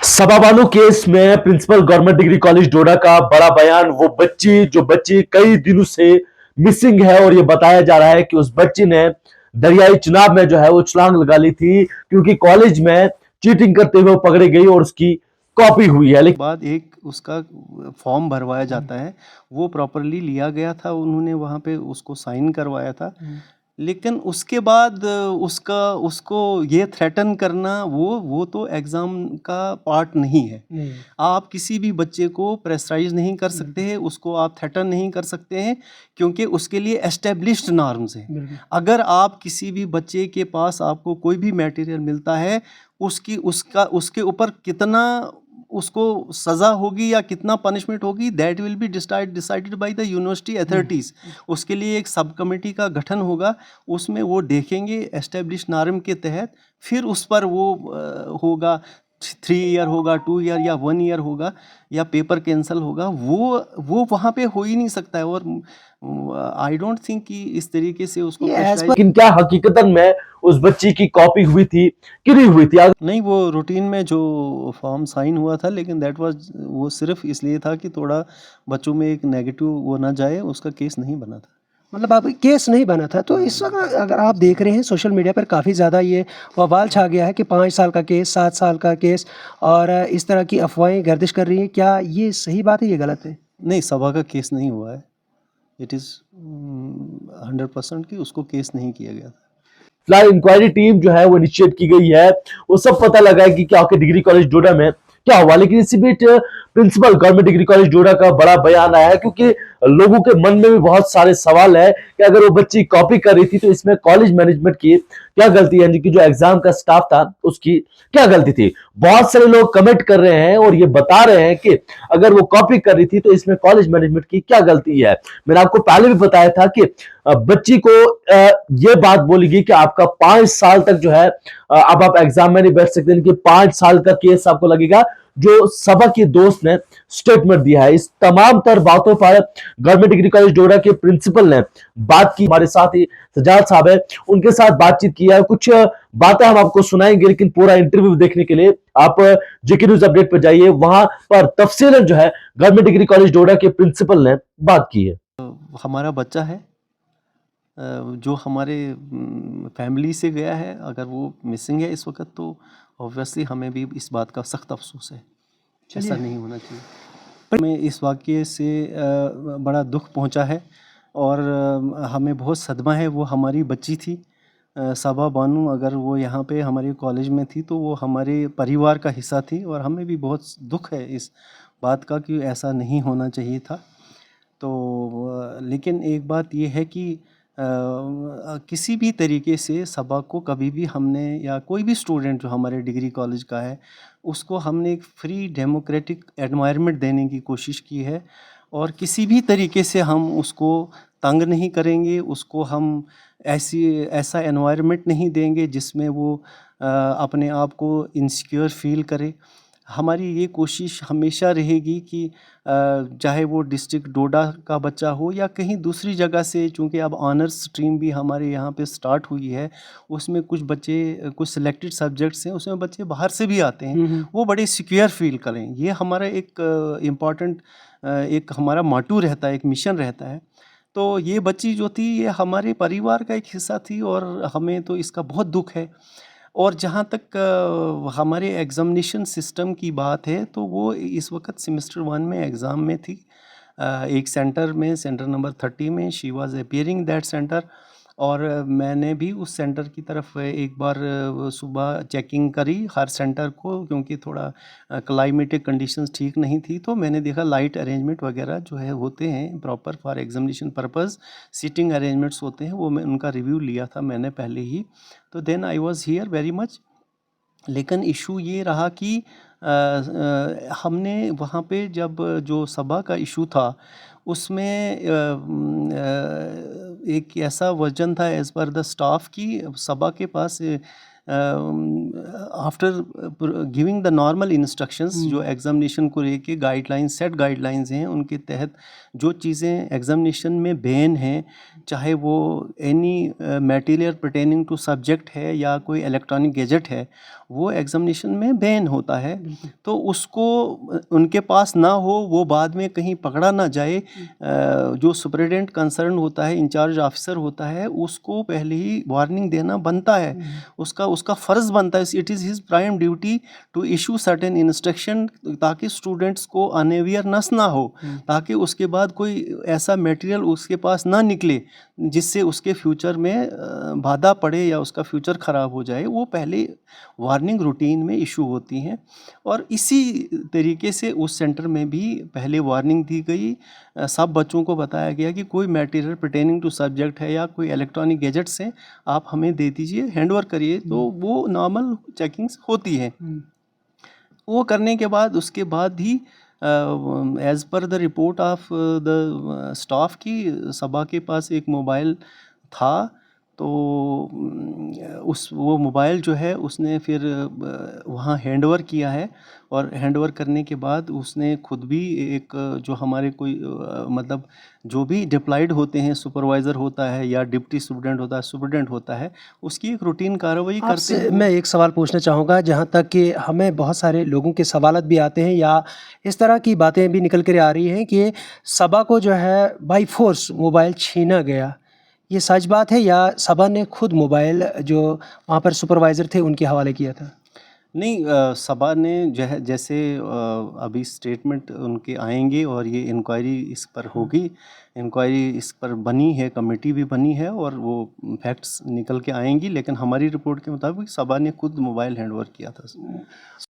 सभाबानू case में principal government degree college डोडा का बड़ा बयान। वो बच्ची कई दिनों से मिसिंग है और ये बताया जा रहा है कि उस बच्ची ने दरियाई चुनाव में जो है वो छलांग लगा ली थी क्योंकि कॉलेज में चीटिंग करते हुए पकड़ी गई और उसकी कॉपी हुई है। लेकिन बाद एक उसका फॉर्म भरवाया जाता है, वो प्रॉपरली लिया गया था, उन्होंने वहाँ पे उसको साइन करवाया था। लेकिन उसके बाद उसका उसको ये थ्रेटन करना वो तो एग्ज़ाम का पार्ट नहीं है। आप किसी भी बच्चे को प्रेशराइज नहीं कर सकते हैं, उसको आप थ्रेटन नहीं कर सकते हैं, क्योंकि उसके लिए एस्टेब्लिश्ड नॉर्म्स हैं। अगर आप किसी भी बच्चे के पास आपको कोई भी मटेरियल मिलता है, उसके ऊपर कितना उसको सज़ा होगी या कितना पनिशमेंट होगी, that will be decided by the university authorities. उसके लिए एक सब कमेटी का गठन होगा, उसमें वो देखेंगे एस्टेब्लिश नॉर्म के तहत, फिर उस पर वो होगा 3 ईयर होगा, 2 ईयर या 1 ईयर होगा या पेपर कैंसिल होगा। वो वहाँ पे हो ही नहीं सकता है। और आई डोंट थिंक कि इस तरीके से उसको लेकिन क्या हकीकतन में उस बच्ची की कॉपी हुई थी कि नहीं हुई थी? नहीं, वो रूटीन में जो फॉर्म साइन हुआ था, लेकिन दैट वाज वो सिर्फ इसलिए था कि थोड़ा बच्चों में एक नेगेटिव वो ना जाए, उसका केस नहीं बना था। मतलब आप केस नहीं बना था। तो इस वक्त अगर आप देख रहे हैं सोशल मीडिया पर काफ़ी ज़्यादा ये बवाल छा गया है कि 5 साल का केस, 7 साल का केस और इस तरह की अफवाहें गर्दिश कर रही हैं। क्या ये सही बात है, ये गलत है? नहीं, सभा का केस नहीं हुआ है। इट इज़ 100% कि उसको केस नहीं किया गया था। फिलहाल इंक्वायरी टीम जो है वो निश्चित की गई है, वो सब पता लगाएगी कि आखिर डिग्री कॉलेज डोडा में क्या हुआ। लेकिन इसी बीच प्रिंसिपल गवर्नमेंट डिग्री कॉलेज डोडा का बड़ा बयान आया है क्योंकि लोगों के मन में भी बहुत सारे सवाल है कि अगर वो बच्ची कॉपी कर रही थी तो इसमें कॉलेज मैनेजमेंट की क्या गलती है, यानी कि जो एग्जाम का स्टाफ था उसकी क्या गलती थी। बहुत सारे लोग कमेंट कर रहे हैं और ये बता रहे हैं कि अगर वो कॉपी कर रही थी तो इसमें कॉलेज मैनेजमेंट की क्या गलती है। मैंने आपको पहले भी बताया था कि बच्ची को ये बात बोली गई कि आपका 5 साल तक जो है अब आप एग्जाम में नहीं बैठ सकते, इनके 5 साल का केस आपको लगेगा, जो सभा के दोस्त ने स्टेटमेंट दिया है। इस तमाम तर बातों पर गवर्नमेंट डिग्री कॉलेज डोडा के प्रिंसिपल ने बात की। हमारे साथ ही सजाद साहब है, उनके साथ बातचीत की है। कुछ बातें हम आपको सुनाएंगे, लेकिन पूरा इंटरव्यू देखने के लिए आप जेके न्यूज अपडेट पर जाइए, वहां पर तफसीलन जो है गवर्नमेंट डिग्री कॉलेज डोडा के प्रिंसिपल ने बात की है। हमारा बच्चा है जो हमारे फैमिली से गया है, अगर वो मिसिंग है इस वक्त, तो ऑब्वियसली हमें भी इस बात का सख्त अफसोस है। ऐसा नहीं होना चाहिए। हमें इस वाक़ये से बड़ा दुख पहुंचा है और हमें बहुत सदमा है। वो हमारी बच्ची थी सबा बानू। अगर वो यहाँ पे हमारे कॉलेज में थी तो वो हमारे परिवार का हिस्सा थी और हमें भी बहुत दुख है इस बात का कि ऐसा नहीं होना चाहिए था। तो लेकिन एक बात ये है कि किसी भी तरीके से सबा को कभी भी हमने, या कोई भी स्टूडेंट जो हमारे डिग्री कॉलेज का है, उसको हमने एक फ्री डेमोक्रेटिक एनवायरनमेंट देने की कोशिश की है और किसी भी तरीके से हम उसको तंग नहीं करेंगे। उसको हम ऐसा एनवायरनमेंट नहीं देंगे जिसमें वो अपने आप को इनसिक्योर फील करे। हमारी ये कोशिश हमेशा रहेगी कि चाहे वो डिस्ट्रिक्ट डोडा का बच्चा हो या कहीं दूसरी जगह से, चूँकि अब ऑनर्स स्ट्रीम भी हमारे यहाँ पे स्टार्ट हुई है, उसमें कुछ बच्चे, कुछ सिलेक्टेड सब्जेक्ट्स हैं, उसमें बच्चे बाहर से भी आते हैं, वो बड़े सिक्योर फील करें। ये हमारा एक इम्पॉर्टेंट एक हमारा मोटो रहता है, एक मिशन रहता है। तो ये बच्ची जो थी ये हमारे परिवार का एक हिस्सा थी और हमें तो इसका बहुत दुख है। और जहाँ तक हमारे एग्ज़ामिनेशन सिस्टम की बात है, तो वो इस वक्त सेमेस्टर 1 में एग्ज़ाम में थी। एक सेंटर में, सेंटर नंबर 30 में she was appearing that centre. और मैंने भी उस सेंटर की तरफ एक बार सुबह चेकिंग करी हर सेंटर को, क्योंकि थोड़ा क्लाइमेटिक कंडीशंस ठीक नहीं थी। तो मैंने देखा लाइट अरेंजमेंट वगैरह जो है होते हैं proper for examination purpose, seating arrangements होते हैं, वो मैं उनका रिव्यू लिया था मैंने पहले ही। तो then I was here very much. लेकिन इशू ये रहा कि हमने वहाँ पे जब जो सभा का इशू था उसमें एक ऐसा वर्जन था एज़ पर द स्टाफ की सभा के पास after giving the normal instructions जो एग्जामिनेशन को लेके गाइडलाइंस सेट गाइडलाइंस हैं उनके तहत जो चीज़ें एग्जामिनेशन में बैन हैं, चाहे वो any material pertaining to subject है या कोई इलेक्ट्रॉनिक गैजेट है, वो एग्जामिनेशन में बैन होता है। तो उसको उनके पास ना हो, वो बाद में कहीं पकड़ा ना जाए, जो सुपरिटेंडेंट कंसर्न होता है, इंचार्ज ऑफिसर होता है, उसको पहले ही वार्निंग देना बनता है, उसका फ़र्ज़ बनता है। It is his prime duty to issue certain instruction, ताकि स्टूडेंट्स को अनअवेयरनेस ना हो, ताकि उसके बाद कोई ऐसा मटेरियल उसके पास ना निकले जिससे उसके फ्यूचर में बाधा पड़े या उसका फ्यूचर ख़राब हो जाए। वो पहले वार्निंग रूटीन में इशू होती हैं, और इसी तरीके से उस सेंटर में भी पहले वार्निंग दी गई। सब बच्चों को बताया गया कि कोई मटेरियल पर्टेनिंग टू सब्जेक्ट है या कोई इलेक्ट्रॉनिक गैजेट्स हैं, आप हमें दे दीजिए, हैंडओवर करिए। तो वो नॉर्मल चेकिंग्स होती हैं। वो करने के बाद उसके बाद ही as per the report of the staff की सबा के पास एक मोबाइल था, तो वो मोबाइल जो है उसने फिर वहाँ हैंडओवर किया है, और हैंडओवर करने के बाद उसने खुद भी एक जो हमारे कोई मतलब जो भी डिप्लॉयड होते हैं, सुपरवाइज़र होता है या डिप्टी सुपरिटेंडेंट होता है, उसकी एक रूटीन कार्रवाई करते आपसे हैं। मैं एक सवाल पूछना चाहूँगा, जहाँ तक कि हमें बहुत सारे लोगों के सवालात भी आते हैं या इस तरह की बातें भी निकल कर आ रही हैं कि सबा को जो है बाय फोर्स मोबाइल छीना गया। ये सच बात है या सबा ने खुद मोबाइल जो वहाँ पर सुपरवाइज़र थे उनके हवाले किया था? नहीं, सबा ने जैसे अभी स्टेटमेंट उनके आएंगे और ये इंक्वायरी इस पर होगी, इंक्वायरी इस पर बनी है, कमेटी भी बनी है, और वो फैक्ट्स निकल के आएंगी। लेकिन हमारी रिपोर्ट के मुताबिक सबा ने खुद मोबाइल हैंडओवर किया था।